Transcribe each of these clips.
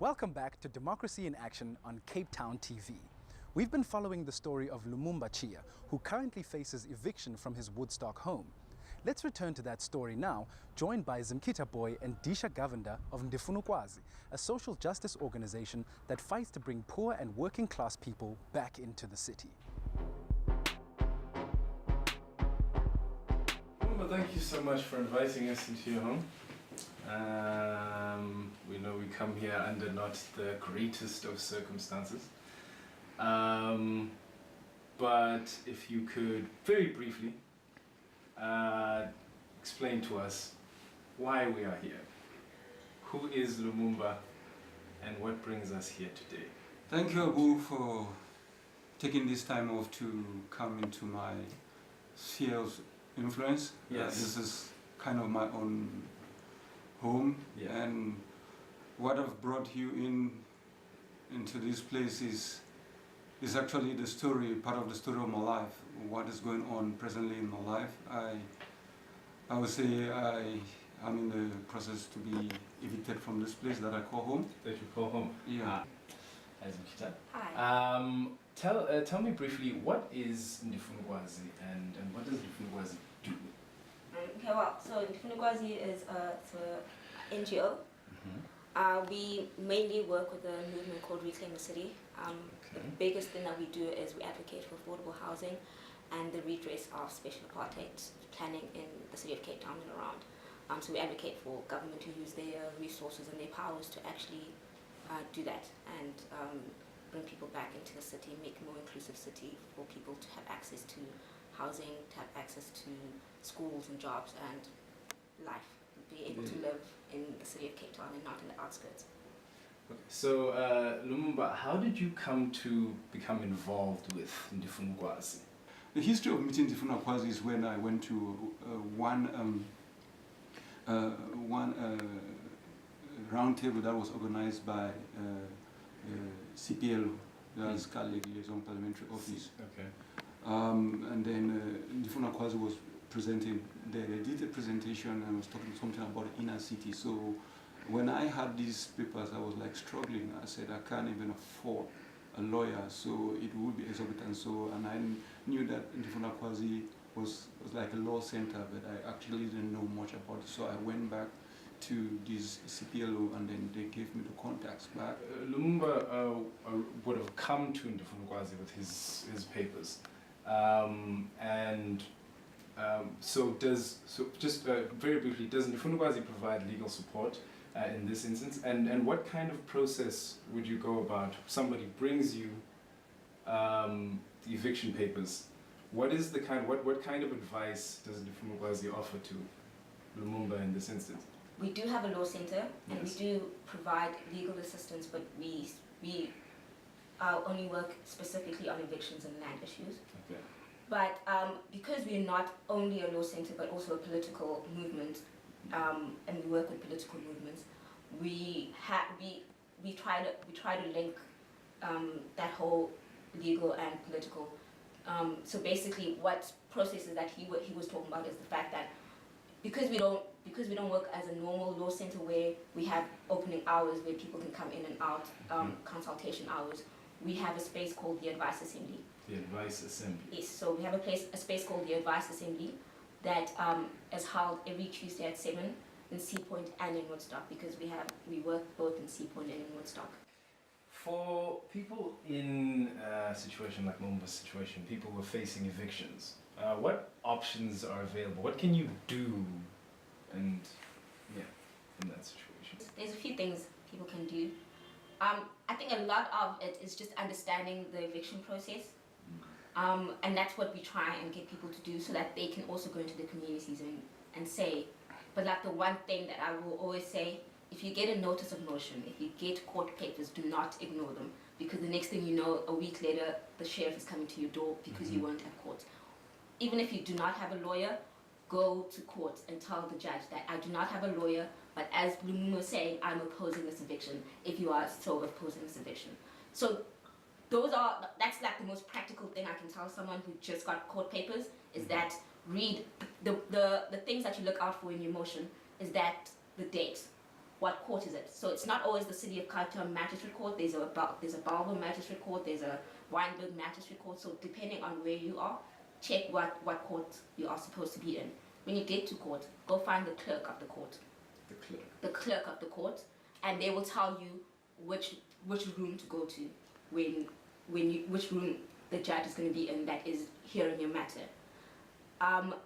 Welcome back to Democracy in Action on Cape Town TV. We've been following the story of Lumumba Chia, who currently faces eviction from his Woodstock home. Let's return to that story now, joined by Zimkita Booi and Disha Govender of Ndifuna, Ukwazi, a social justice organization that fights to bring poor and working class people back into the city. Well, thank you so much for inviting us into your home. We know we come here under not the greatest of circumstances. But if you could very briefly explain to us why we are here. Who is Lumumba and what brings us here today? Thank you, Booi, for taking this time off to come into my sphere of influence. Yes. This is kind of my own home, Yeah. and what I've brought you into this place is actually the story, part of the story of my life. What is going on presently in my life. I would say I'm in the process to be evicted from this place that I call home. That you call home? Yeah. Hi, Zimkita. Hi. Tell me briefly, what is Ndifuna and what does Ndifuna do? Okay, well, so Ndifuna is an NGO. Mm-hmm. We mainly work with a movement called Reclaim the City. The biggest thing that we do is we advocate for affordable housing and the redress of special apartheid planning in the city of Cape Town and around. So we advocate for government to use their resources and their powers to actually do that and bring people back into the city, make a more inclusive city for people to have access to housing, to have access to schools and jobs and life, be able to live in the city of Cape Town and not in the outskirts. Okay. So, Lumumba, how did you come to become involved with Ndifuna? The history of meeting Ndifuna Ukwazi is when I went to one round table that was organized by CPL, that's Colleague Liaison Parliamentary Office. Okay. And then Ndifuna Ukwazi was presenting there. They did a presentation and was talking something about the inner city. So when I had these papers, I was like struggling. I said, I can't even afford a lawyer, so it would be exorbitant. So, and I knew that Ndifuna Ukwazi was like a law center, but I actually didn't know much about it. So I went back to this CPLO and then they gave me the contacts back. Lumumba would have come to Ndifuna with his papers. So just very briefly, does Ndifuna provide legal support in this instance? And what kind of process would you go about? Somebody brings you the eviction papers. What is the what kind of advice does Ndifuna offer to Lumumba in this instance? We do have a law center and Yes. we do provide legal assistance, but we only work specifically on evictions and land issues. Okay. But because we're not only a law center but also a political movement, and we work with political movements, we try to link that whole legal and political. So basically, what processes that he was talking about is the fact that because we don't work as a normal law center where we have opening hours where people can come in and out, consultation hours. We have a space called the Advice Assembly. The Advice Assembly. Yes, so we have a space called the Advice Assembly that is held every Tuesday at 7 in Sea Point and in Woodstock, because we work both in Sea Point and in Woodstock. For people in a situation like Lumumba's situation, people who are facing evictions, what options are available? What can you do in that situation? There's a few things people can do. I think a lot of it is just understanding the eviction process. And that's what we try and get people to do so that they can also go into the communities and say. But like the one thing that I will always say, if you get a notice of motion, if you get court papers, do not ignore them. Because the next thing you know, a week later, the sheriff is coming to your door because you weren't at court. Even if you do not have a lawyer, go to court and tell the judge that I do not have a lawyer, but as Lumumba was saying, I'm opposing this eviction, if you are so opposing this eviction. So that's like the most practical thing I can tell someone who just got court papers, is that read the things that you look out for in your motion, is that the date. what court is it. So it's not always the City of Cape Town Magistrate Court. There's a Balbo Magistrate Court. There's a Wynberg Magistrate Court. So depending on where you are, check what court you are supposed to be in. When you get to court, go find the clerk of the court. The clerk of the court, and they will tell you which room to go to which room the judge is going to be in that is hearing your matter. But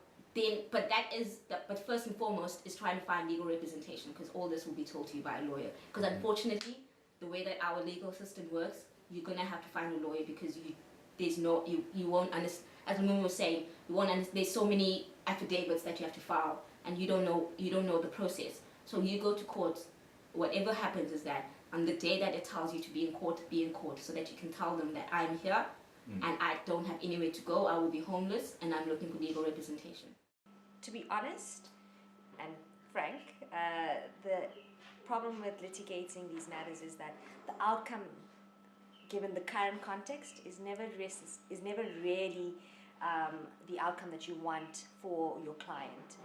first and foremost is trying to find legal representation, because all this will be told to you by a lawyer. Because unfortunately, the way that our legal system works, you're gonna have to find a lawyer, because you won't understand. As Lumumba was saying, you won't understand. There's so many affidavits that you have to file, and you don't know the process. So you go to court. Whatever happens is that on the day that it tells you to be in court, so that you can tell them that I'm here and I don't have anywhere to go. I will be homeless and I'm looking for legal representation. To be honest and frank, the problem with litigating these matters is that the outcome, given the current context, is never really the outcome that you want for your client,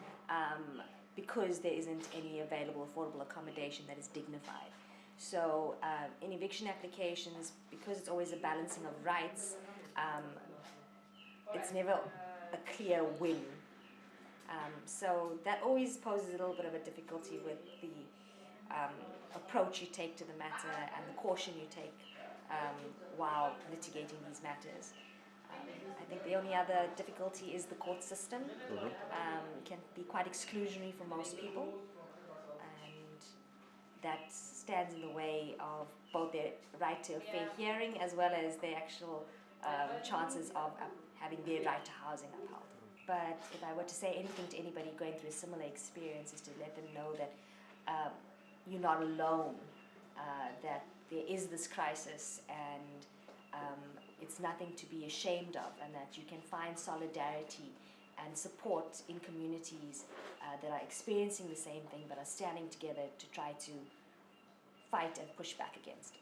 because there isn't any available affordable accommodation that is dignified. So in eviction applications, because it's always a balancing of rights, it's never a clear win. So that always poses a little bit of a difficulty with the approach you take to the matter and the caution you take while litigating these matters. I think the only other difficulty is the court system. Can be quite exclusionary for most people, and that stands in the way of both their right to a fair hearing as well as their actual chances of having their right to housing upheld. But if I were to say anything to anybody going through a similar experience, is to let them know that you're not alone, that there is this crisis, and it's nothing to be ashamed of, and that you can find solidarity and support in communities that are experiencing the same thing but are standing together to try to fight and push back against it.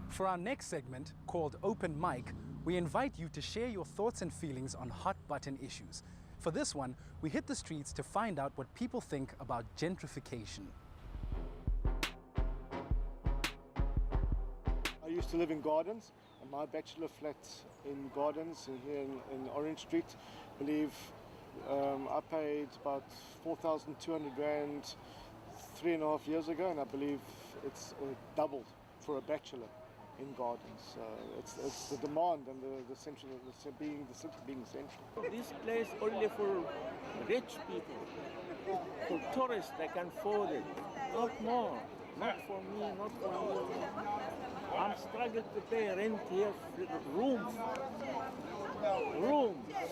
For our next segment, called Open Mic, we invite you to share your thoughts and feelings on hot button issues. For this one, we hit the streets to find out what people think about gentrification. I used to live in Gardens, and my bachelor flat in Gardens here in Orange Street, I believe I paid about 4,200 Rand 3.5 years ago, and I believe it's doubled for a bachelor in Gardens. It's the demand and the city being central. This place only for rich people, for tourists that can afford it, not more. Not for me, not for you. I'm struggling to pay rent here, room,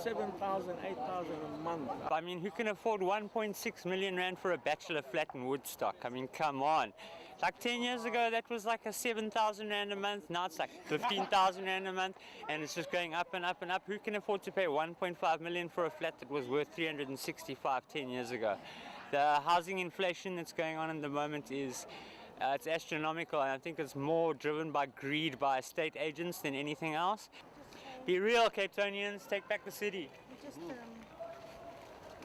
7,000, 8,000 a month. I mean, who can afford 1.6 million Rand for a bachelor flat in Woodstock? I mean, come on. Like 10 years ago, that was like a 7,000 Rand a month. Now it's like 15,000 Rand a month, and it's just going up and up and up. Who can afford to pay 1.5 million for a flat that was worth 365 10 years ago? The housing inflation that's going on in the moment is it's astronomical, and I think it's more driven by greed by estate agents than anything else. Be real, Cape Townians, take back the city.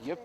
Yep.